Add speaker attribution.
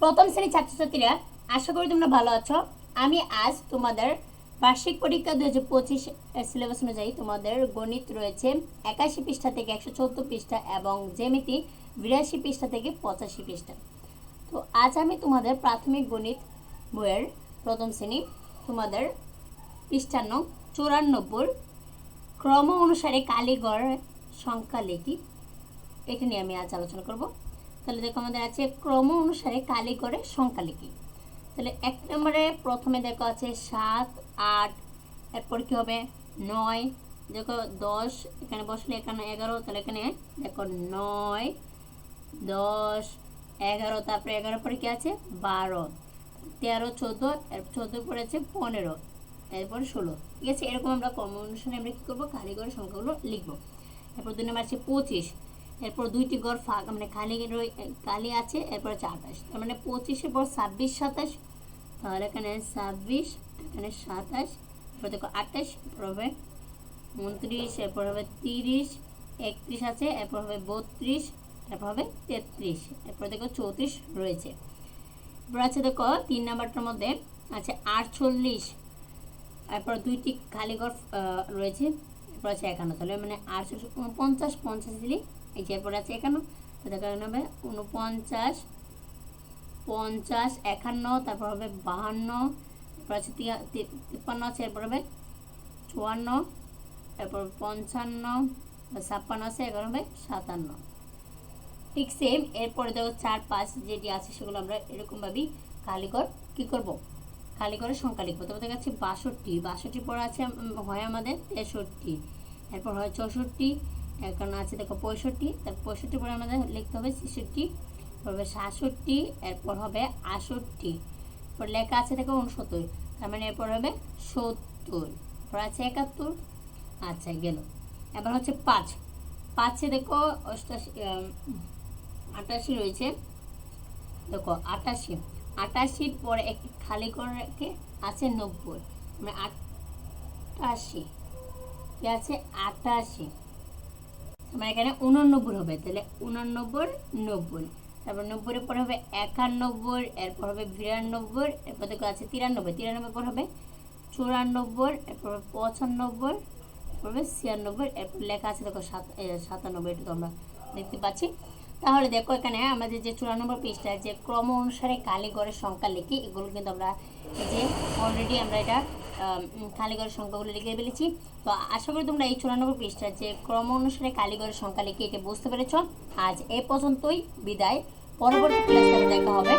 Speaker 1: প্রথম শ্রেণীর ছাত্রছাত্রীরা, আশা করি তোমরা ভালো আছো। আমি আজ তোমাদের বার্ষিক পরীক্ষা 2025 সিলেবাস অনুযায়ী তোমাদের গণিত রয়েছে 81 পৃষ্ঠা থেকে 114 পৃষ্ঠা এবং জ্যামিতি 82 পৃষ্ঠা থেকে 85 পৃষ্ঠা। তো আজ আমি তোমাদের প্রাথমিক গণিত বইয়ের প্রথম শ্রেণী তোমাদের পৃষ্ঠা নং 94 ক্রম অনুসারে কালীঘর সংখ্যা লিখি, এটা নিয়ে আমি আজ আলোচনা করব। তাহলে দেখো আমাদের আছে ক্রম অনুসারে কালীঘরের সংখ্যা লিখি। তাহলে এক নম্বরে প্রথমে দেখো আছে 7, 8, এরপর কি হবে 9, দেখো 10, এখানে বসলে এখানে 11, তাহলে এখানে দেখো 9, 10, 11, তারপরে 11 পরে কি আছে 12, 13, 14, এর 14 পরে আছে 15, এরপর 16। ঠিক আছে, এরকম আমরা ক্রম অনুসারে আমরা কি করবো কালীঘরের সংখ্যাগুলো লিখবো। এরপর 2 নম্বর আছে 25, এরপর দুইটি ঘর ফাঁক মানে খালি আছে, এরপর আছে 28, তার মানে 25-এর পর 26, 27, তাহলে এখানে 26, এখানে 27, এরপর দেখো 28, এরপর হবে 29, এরপর হবে 30, 31 আছে, এরপর হবে 32, এরপর হবে 33, এরপর দেখো 34 রয়েছে। এরপর আছে দেখো 3 নাম্বারটার মধ্যে আছে 48, এরপর দুইটি খালি ঘর রয়েছে, এরপর আছে 51, তাহলে মানে 48, 49, 50 দিলি এই যে এরপর আছে 51, তো দেখো এখানে হবে 49, 50, 51, তারপর হবে 52, এরপর আছে 53 আছে, এরপর হবে 54, এরপর 55, 56 আছে, এরপর হবে 57। ঠিক সেম এরপরে দেখো 4, 5 যেটি আছে সেগুলো আমরা এরকমভাবেই কালীঘর কি করব কালীঘরের সংখ্যা লিখবো। তোমাদের কাছে 62, 62 পর আছে হয় আমাদের 63, এরপর হয় 64, এখন আছে দেখো 65, তারপর 65 পরে আমাদের লিখতে হবে 66, হবে 67, এরপর হবে 68, এরপর লেখা আছে দেখো 69, তার মানে এরপর হবে 70, এরপর আছে 71। আচ্ছা গেল। এবার হচ্ছে 5 দেখো 88 রয়েছে, দেখো 88 পরে একটি খালি করে রেখে আছে 90, মানে 88 কি আছে 88, মানে এখানে 89 হবে, তাহলে 89, 90, তারপর 90 পরে হবে 91, এরপর হবে 92, এরপর দেখো আছে 93 পর হবে 94, এরপর 95, এরপর হবে 96, এরপর লেখা আছে দেখো 97, এটা তো আমরা দেখতে পাচ্ছি। তাহলে দেখো এখানে আমাদের যে 94 পৃষ্ঠা যে ক্রম অনুসারে কালীঘরের সংখ্যা লিখি, এগুলো কিন্তু আমরা এই যে অলরেডি আমরা এটা কালীঘরের সংখ্যাগুলো লিখে ফেলেছি। তো আশা করি তোমরা এই 94 পৃষ্ঠা যে ক্রম অনুসারে কালীঘরের সংখ্যা লিখে এটা বুঝতে পেরেছ। আজ এই পর্যন্তই, বিদায়। পরবর্তী ক্লাসে দেখা হবে।